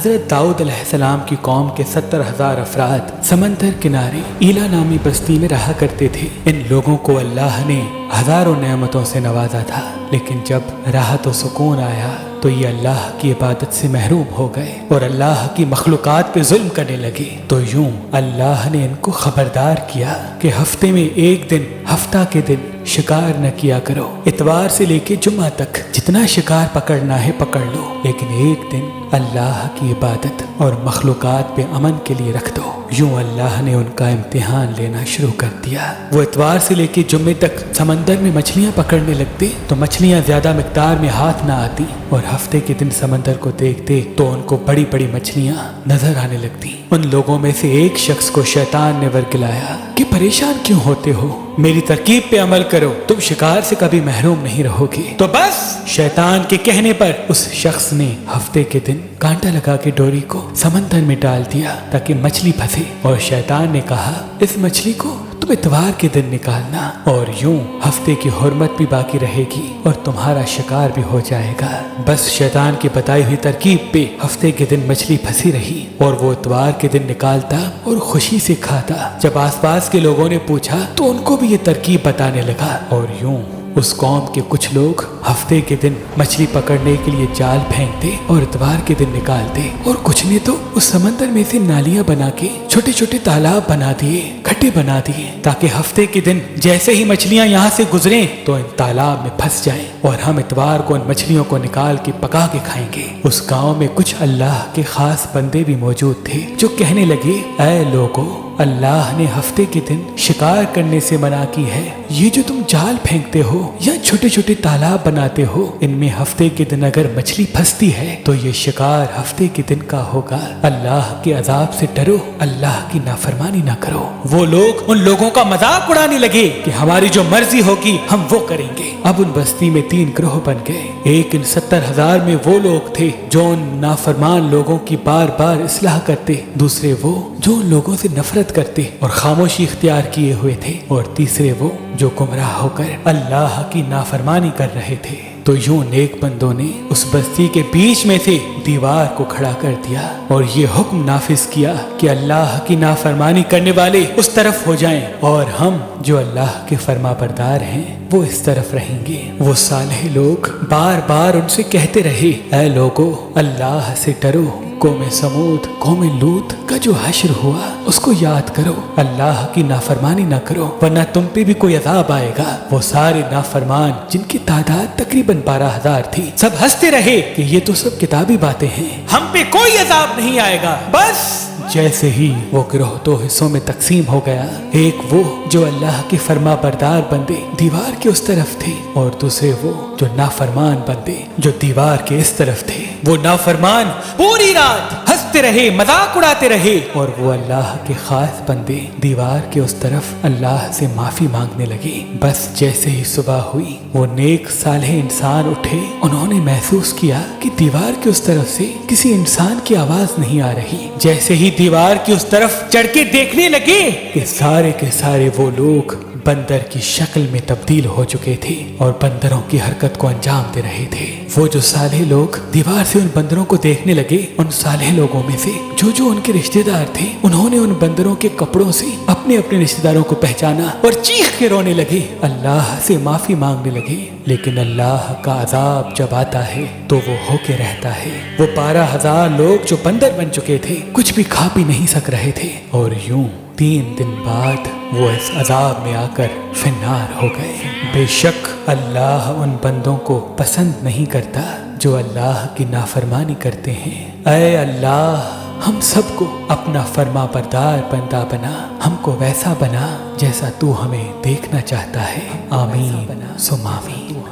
حضرت داؤد علیہ السلام کی قوم کے 70,000 افراد سمندر کنارے ایلا نامی بستی میں رہا کرتے تھے۔ ان لوگوں کو اللہ نے ہزاروں نعمتوں سے نوازا تھا، لیکن جب راحت و سکون آیا تو یہ اللہ کی عبادت سے محروم ہو گئے اور اللہ کی مخلوقات پہ ظلم کرنے لگے۔ تو یوں اللہ نے ان کو خبردار کیا کہ ہفتے میں ایک دن، ہفتہ کے دن شکار نہ کیا کرو۔ اتوار سے لے کے جمعہ تک جتنا شکار پکڑنا ہے پکڑ لو، لیکن ایک دن اللہ کی عبادت اور مخلوقات پہ امن کے لیے رکھ دو۔ یوں اللہ نے ان کا امتحان لینا شروع کر دیا۔ وہ اتوار سے لے کے جمعے تک سمندر میں مچھلیاں پکڑنے لگتے تو مچھلیاں زیادہ مقدار میں ہاتھ نہ آتی، اور ہفتے کے دن سمندر کو دیکھتے تو ان کو بڑی بڑی مچھلیاں نظر آنے لگتی۔ ان لوگوں میں سے ایک شخص کو شیطان نے ورگلایا کہ پریشان کیوں ہوتے ہو، میری ترکیب پہ عمل کرو، تم شکار سے کبھی محروم نہیں رہو گے۔ تو بس شیطان کے کہنے پر اس شخص نے ہفتے کے دن کانٹا لگا کے ڈوری کو سمندر میں ڈال دیا تاکہ مچھلی پھنسے، اور شیطان نے کہا اس مچھلی کو تم اتوار کے دن نکالنا، اور یوں ہفتے کی حرمت بھی باقی رہے گی اور تمہارا شکار بھی ہو جائے گا۔ بس شیطان کی بتائی ہوئی ترکیب پہ ہفتے کے دن مچھلی پھنسی رہی اور وہ اتوار کے دن نکالتا اور خوشی سے کھاتا۔ جب آس پاس کے لوگوں نے پوچھا تو ان کو بھی یہ ترکیب بتانے لگا، اور یوں اس قوم کے کچھ لوگ ہفتے کے دن مچھلی پکڑنے کے لیے جال پھینکتے اور اتوار کے دن نکالتے، اور کچھ نے تو اس سمندر میں سے نالیاں بنا کے چھوٹے چھوٹے تالاب بنا دیے، کھڈے بنا دیے، تاکہ ہفتے کے دن جیسے ہی مچھلیاں یہاں سے گزریں تو ان تالاب میں پھنس جائیں اور ہم اتوار کو ان مچھلیوں کو نکال کے پکا کے کھائیں گے۔ اس گاؤں میں کچھ اللہ کے خاص بندے بھی موجود تھے جو کہنے لگے، اے لوگو، اللہ نے ہفتے کے دن شکار کرنے سے منع کی ہے۔ یہ جو تم جال پھینکتے ہو یا چھوٹے چھوٹے تالاب بناتے ہو، ان میں ہفتے کے دن اگر مچھلی پھنستی ہے تو یہ شکار ہفتے کے دن کا ہوگا۔ اللہ کے عذاب سے ڈرو، اللہ کی نافرمانی نہ کرو۔ وہ لوگ ان لوگوں کا مذاق اڑانے لگے کہ ہماری جو مرضی ہوگی ہم وہ کریں گے۔ اب ان بستی میں 3 گروہ بن گئے۔ ایک ان 70,000 میں وہ لوگ تھے جو ان نافرمان لوگوں کی بار بار اصلاح کرتے، دوسرے وہ جو ان لوگوں سے نفرت کرتے اور خاموشی اختیار کیے ہوئے تھے، اور تیسرے وہ جو گمراہ ہو کر اللہ کی نافرمانی کر رہے تھے۔ تو یوں نیک بندوں نے اس بستی کے بیچ میں سے دیوار کو کھڑا کر دیا اور یہ حکم نافذ کیا کہ اللہ کی نافرمانی کرنے والے اس طرف ہو جائیں اور ہم جو اللہ کے فرما بردار ہیں وہ اس طرف رہیں گے۔ وہ صالح لوگ بار بار ان سے کہتے رہے، اے لوگو، اللہ سے ڈرو، قوم سمود، قوم لوط کا جو حشر ہوا اس کو یاد کرو، اللہ کی نافرمانی نہ کرو ورنہ تم پہ بھی کوئی عذاب آئے گا۔ وہ سارے نافرمان جن کی تعداد تقریباً 12,000 تھی، سب ہنستے رہے کہ یہ تو سب کتابی باتیں ہیں، ہم پہ کوئی عذاب نہیں آئے گا۔ بس جیسے ہی وہ گروہ 2 حصوں میں تقسیم ہو گیا، ایک وہ جو اللہ کے فرما بردار بندے دیوار کے اس طرف تھے، اور دوسرے وہ جو نافرمان بندے جو دیوار کے اس طرف تھے۔ وہ نافرمان پوری رات ہنستے رہے، مذاق اڑاتے رہے، اور وہ اللہ کے خاص بندے دیوار کے اس طرف اللہ سے معافی مانگنے لگے۔ بس جیسے ہی صبح ہوئی، وہ نیک صالح انسان اٹھے، انہوں نے محسوس کیا کہ دیوار کے اس طرف سے کسی انسان کی آواز نہیں آ رہی۔ جیسے ہی دیوار کی اس طرف چڑھ کے دیکھنے لگے کہ سارے کے سارے وہ لوگ بندر کی شکل میں تبدیل ہو چکے تھے اور بندروں کی حرکت کو انجام دے رہے تھے۔ وہ جو صالح لوگ دیوار سے ان بندروں کو دیکھنے لگے، ان صالح لوگوں میں سے جو ان کے رشتہ دار تھے، انہوں نے ان بندروں کے کپڑوں سے اپنے اپنے رشتہ داروں کو پہچانا اور چیخ کے رونے لگے، اللہ سے معافی مانگنے لگے۔ لیکن اللہ کا عذاب جب آتا ہے تو وہ ہو کے رہتا ہے۔ وہ 12,000 لوگ جو بندر بن چکے تھے کچھ بھی کھا پی نہیں سک رہے تھے، اور یوں 3 دن بعد وہ اس عذاب میں آ کر فنار ہو گئے۔ بے شک اللہ ان بندوں کو پسند نہیں کرتا جو اللہ کی نافرمانی کرتے ہیں۔ اے اللہ، ہم سب کو اپنا فرما بردار بندہ بنا، ہم کو ویسا بنا جیسا تو ہمیں دیکھنا چاہتا ہے۔ آمین ثم آمین۔